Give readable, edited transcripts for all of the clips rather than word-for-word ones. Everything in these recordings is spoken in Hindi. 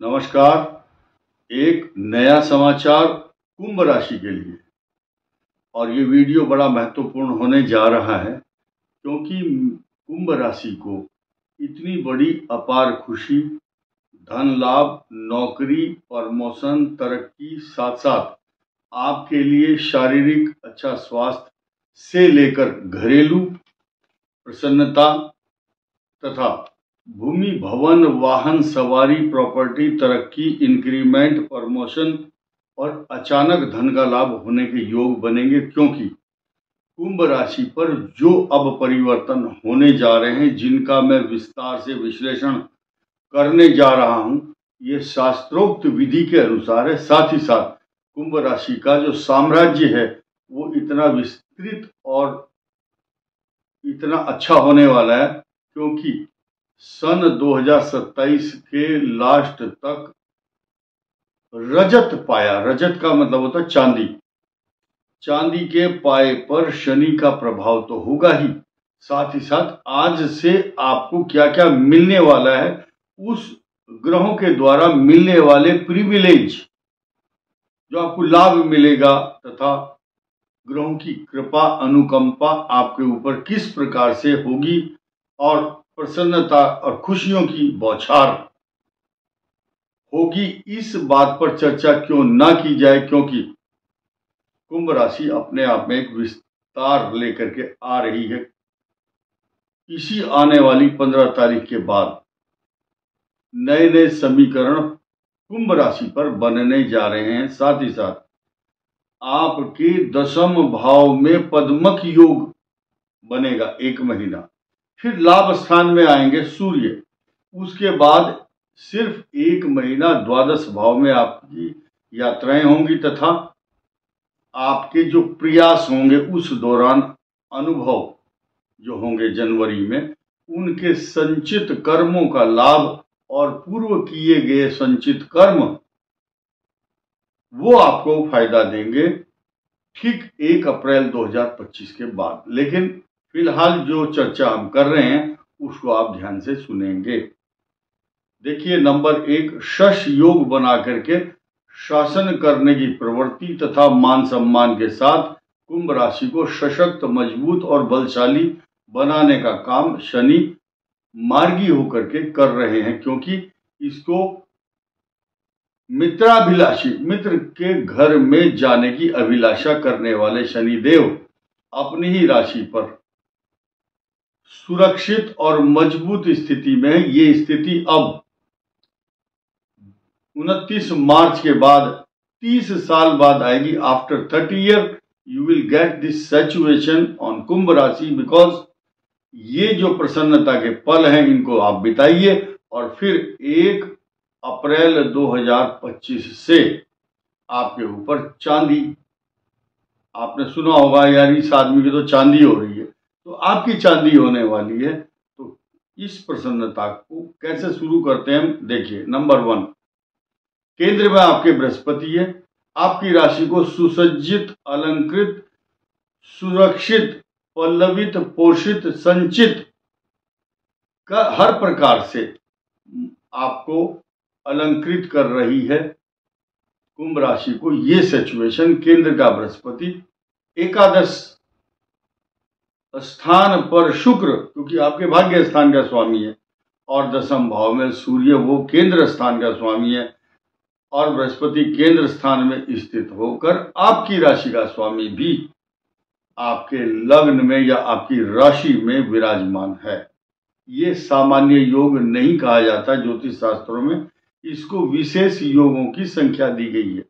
नमस्कार। एक नया समाचार कुंभ राशि के लिए, और ये वीडियो बड़ा महत्वपूर्ण होने जा रहा है क्योंकि कुंभ राशि को इतनी बड़ी अपार खुशी, धन लाभ, नौकरी, प्रमोशन, तरक्की, साथ साथ आपके लिए शारीरिक अच्छा स्वास्थ्य से लेकर घरेलू प्रसन्नता तथा भूमि, भवन, वाहन, सवारी, प्रॉपर्टी, तरक्की, इंक्रीमेंट, प्रमोशन और अचानक धन का लाभ होने के योग बनेंगे। क्योंकि कुंभ राशि पर जो अब परिवर्तन होने जा रहे हैं, जिनका मैं विस्तार से विश्लेषण करने जा रहा हूं, ये शास्त्रोक्त विधि के अनुसार है। साथ ही साथ कुंभ राशि का जो साम्राज्य है वो इतना विस्तृत और इतना अच्छा होने वाला है क्योंकि सन 2027 के लास्ट तक रजत पाया, रजत का मतलब होता है चांदी, चांदी के पाए पर शनि का प्रभाव तो होगा ही, साथ ही साथ आज से आपको क्या क्या मिलने वाला है, उस ग्रहों के द्वारा मिलने वाले प्रिविलेज जो आपको लाभ मिलेगा तथा ग्रहों की कृपा अनुकंपा आपके ऊपर किस प्रकार से होगी और प्रसन्नता और खुशियों की बौछार होगी, इस बात पर चर्चा क्यों ना की जाए। क्योंकि कुंभ राशि अपने आप में एक विस्तार लेकर के आ रही है। इसी आने वाली 15 तारीख के बाद नए नए समीकरण कुंभ राशि पर बनने जा रहे हैं। साथ ही साथ आपके दशम भाव में पद्मक योग बनेगा 1 महीना, फिर लाभ स्थान में आएंगे सूर्य, उसके बाद सिर्फ 1 महीना द्वादश भाव में आपकी यात्राएं होंगी तथा आपके जो प्रयास होंगे उस दौरान अनुभव जो होंगे जनवरी में, उनके संचित कर्मों का लाभ और पूर्व किए गए संचित कर्म वो आपको फायदा देंगे ठीक 1 अप्रैल 2025 के बाद। लेकिन फिलहाल जो चर्चा हम कर रहे हैं उसको आप ध्यान से सुनेंगे। देखिए, नंबर 1, शश योग बना करके शासन करने की प्रवृत्ति तथा मान सम्मान के साथ कुंभ राशि को सशक्त, मजबूत और बलशाली बनाने का काम शनि मार्गी होकर के कर रहे हैं। क्योंकि इसको मित्राभिलाषी, मित्र के घर में जाने की अभिलाषा करने वाले शनिदेव अपनी ही राशि पर सुरक्षित और मजबूत स्थिति में है। ये स्थिति अब 29 मार्च के बाद 30 साल बाद आएगी। After 30 year you will get this situation on Kumbh राशि, बिकॉज ये जो प्रसन्नता के पल हैं इनको आप बिताइए और फिर 1 अप्रैल 2025 से आपके ऊपर चांदी, आपने सुना होगा यार इस आदमी की तो चांदी हो रही है, तो आपकी चांदी होने वाली है। तो इस प्रसन्नता को कैसे शुरू करते हैं हम, देखिए। नंबर 1, केंद्र में आपके बृहस्पति है। आपकी राशि को सुसज्जित, अलंकृत, सुरक्षित, पल्लवित, पोषित, संचित का हर प्रकार से आपको अलंकृत कर रही है। कुंभ राशि को ये सिचुएशन, केंद्र का बृहस्पति, एकादश स्थान पर शुक्र, क्योंकि आपके भाग्य स्थान का स्वामी है, और दशम भाव में सूर्य, वो केंद्र स्थान का स्वामी है, और बृहस्पति केंद्र स्थान में स्थित होकर आपकी राशि का स्वामी भी आपके लग्न में या आपकी राशि में विराजमान है। ये सामान्य योग नहीं कहा जाता ज्योतिष शास्त्रों में, इसको विशेष योगों की संख्या दी गई है।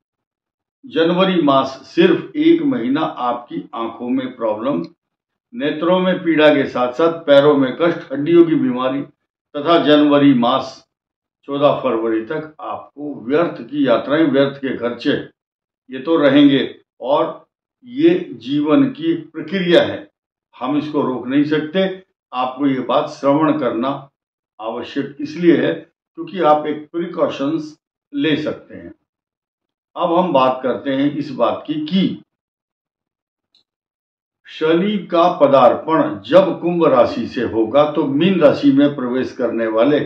जनवरी मास सिर्फ 1 महीना आपकी आंखों में प्रॉब्लम, नेत्रों में पीड़ा के साथ साथ पैरों में कष्ट, हड्डियों की बीमारी तथा जनवरी मास 14 फरवरी तक आपको व्यर्थ की यात्राएं, व्यर्थ के खर्चे ये तो रहेंगे, और ये जीवन की प्रक्रिया है, हम इसको रोक नहीं सकते। आपको ये बात श्रवण करना आवश्यक इसलिए है क्योंकि आप एक प्रिकॉशंस ले सकते हैं। अब हम बात करते हैं इस बात की कि शनि का पदार्पण जब कुंभ राशि से होगा तो मीन राशि में प्रवेश करने वाले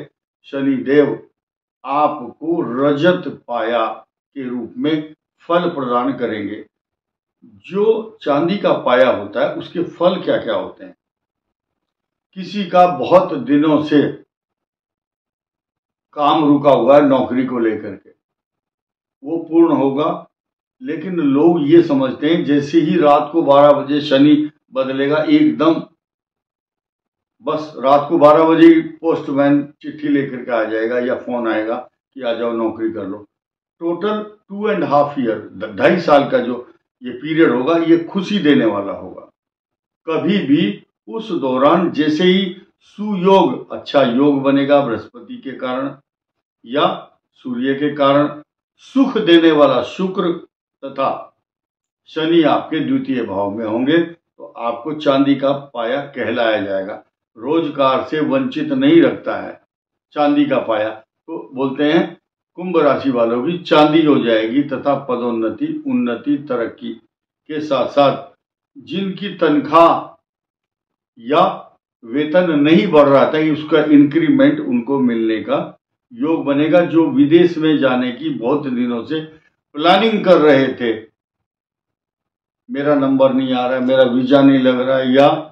शनि देव आपको रजत पाया के रूप में फल प्रदान करेंगे। जो चांदी का पाया होता है उसके फल क्या क्या होते हैं? किसी का बहुत दिनों से काम रुका हुआ है नौकरी को लेकर के, वो पूर्ण होगा। लेकिन लोग ये समझते हैं जैसे ही रात को 12 बजे शनि बदलेगा एकदम, बस रात को 12 बजे ही पोस्टमैन चिट्ठी लेकर के आ जाएगा या फोन आएगा कि आ जाओ नौकरी कर लो। टोटल 2.5 ईयर, 2.5 साल का जो ये पीरियड होगा ये खुशी देने वाला होगा। कभी भी उस दौरान जैसे ही सुयोग, अच्छा योग बनेगा बृहस्पति के कारण या सूर्य के कारण, सुख देने वाला शुक्र तथा शनि आपके द्वितीय भाव में होंगे तो आपको चांदी का पाया कहलाया जाएगा। रोजगार से वंचित नहीं रखता है चांदी का पाया, तो बोलते हैं कुंभ राशि वालों की चांदी हो जाएगी तथा पदोन्नति, उन्नति, तरक्की के साथ साथ जिनकी तनख्वाह या वेतन नहीं बढ़ रहा था उसका इंक्रीमेंट उनको मिलने का योग बनेगा। जो विदेश में जाने की बहुत दिनों से प्लानिंग कर रहे थे, मेरा नंबर नहीं आ रहा है, मेरा वीजा नहीं लग रहा है, या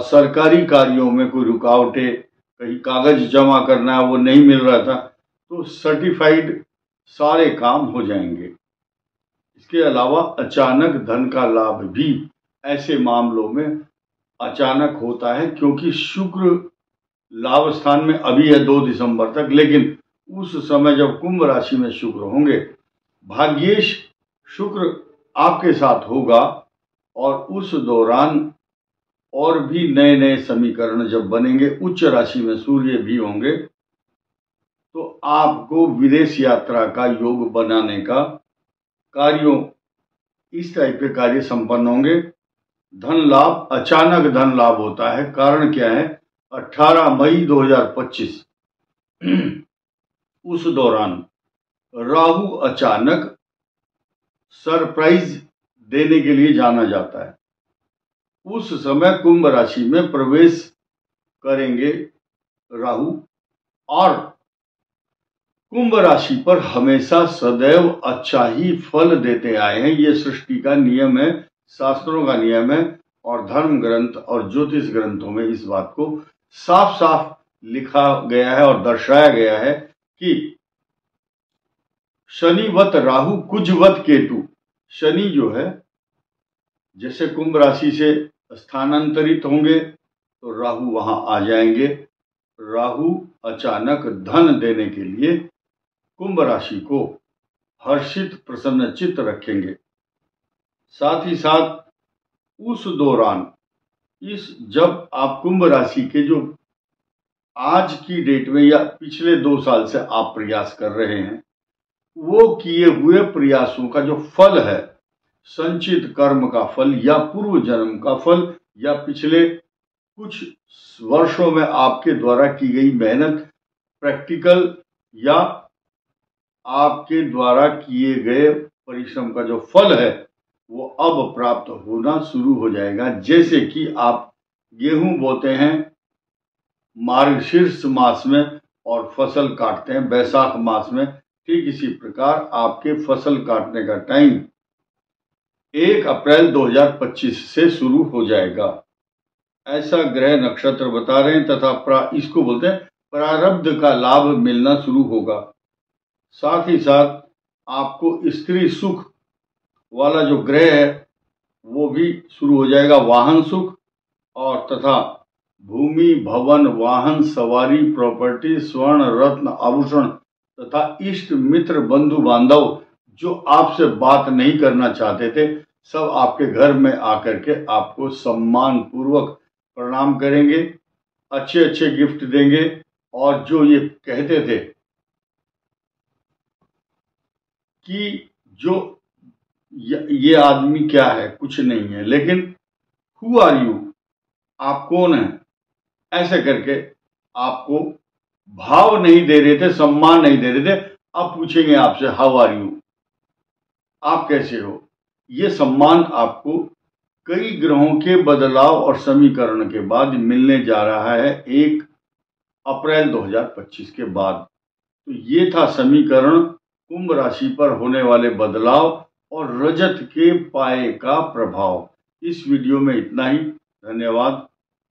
सरकारी कार्यों में कोई रुकावटें, कहीं कागज जमा करना है वो नहीं मिल रहा था, तो सर्टिफाइड सारे काम हो जाएंगे। इसके अलावा अचानक धन का लाभ भी ऐसे मामलों में अचानक होता है, क्योंकि शुक्र लाभ स्थान में अभी है 2 दिसंबर तक, लेकिन उस समय जब कुंभ राशि में शुक्र होंगे, भाग्येश शुक्र आपके साथ होगा और उस दौरान और भी नए नए समीकरण जब बनेंगे, उच्च राशि में सूर्य भी होंगे, तो आपको विदेश यात्रा का योग बनाने का कार्यों, इस टाइप के कार्य संपन्न होंगे। धन लाभ, अचानक धन लाभ होता है। कारण क्या है? 18 मई 2025 उस दौरान राहु अचानक सरप्राइज देने के लिए जाना जाता है। उस समय कुंभ राशि में प्रवेश करेंगे राहु, और कुंभ राशि पर हमेशा सदैव अच्छा ही फल देते आए हैं। ये सृष्टि का नियम है, शास्त्रों का नियम है, और धर्म ग्रंथ और ज्योतिष ग्रंथों में इस बात को साफ साफ लिखा गया है और दर्शाया गया है कि शनिवत राहु कुजवत केतु। शनि जो है जैसे कुंभ राशि से स्थानांतरित होंगे तो राहु वहां आ जाएंगे। राहु अचानक धन देने के लिए कुंभ राशि को हर्षित प्रसन्नचित्त रखेंगे। साथ ही साथ उस दौरान जब आप कुंभ राशि के जो आज की डेट में या पिछले 2 साल से आप प्रयास कर रहे हैं, वो किए हुए प्रयासों का जो फल है, संचित कर्म का फल या पूर्व जन्म का फल या पिछले कुछ वर्षों में आपके द्वारा की गई मेहनत, प्रैक्टिकल या आपके द्वारा किए गए परिश्रम का जो फल है वो अब प्राप्त होना शुरू हो जाएगा। जैसे कि आप गेहूं बोते हैं मार्गशीर्ष मास में और फसल काटते हैं बैसाख मास में, ठीक इसी प्रकार आपके फसल काटने का टाइम 1 अप्रैल 2025 से शुरू हो जाएगा। ऐसा ग्रह नक्षत्र बता रहे हैं, तथा इसको बोलते हैं प्रारब्ध का लाभ मिलना शुरू होगा। साथ ही साथ आपको स्त्री सुख वाला जो ग्रह है वो भी शुरू हो जाएगा, वाहन सुख, और तथा भूमि, भवन, वाहन, सवारी, प्रॉपर्टी, स्वर्ण, रत्न, आभूषण तथा इष्ट मित्र, बंधु बांधव जो आपसे बात नहीं करना चाहते थे, सब आपके घर में आकर के आपको सम्मान पूर्वक प्रणाम करेंगे, अच्छे अच्छे गिफ्ट देंगे, और जो ये कहते थे कि जो ये आदमी क्या है, कुछ नहीं है, लेकिन हु आर यू, आप कौन हैं, ऐसे करके आपको भाव नहीं दे रहे थे, सम्मान नहीं दे रहे थे। अब पूछेंगे आपसे हाउ आर यू, आप कैसे हो, ये सम्मान आपको कई ग्रहों के बदलाव और समीकरण के बाद मिलने जा रहा है 1 अप्रैल 2025 के बाद। तो ये था समीकरण कुंभ राशि पर होने वाले बदलाव और रजत के पाए का प्रभाव। इस वीडियो में इतना ही। धन्यवाद।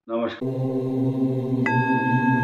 नमस्कार।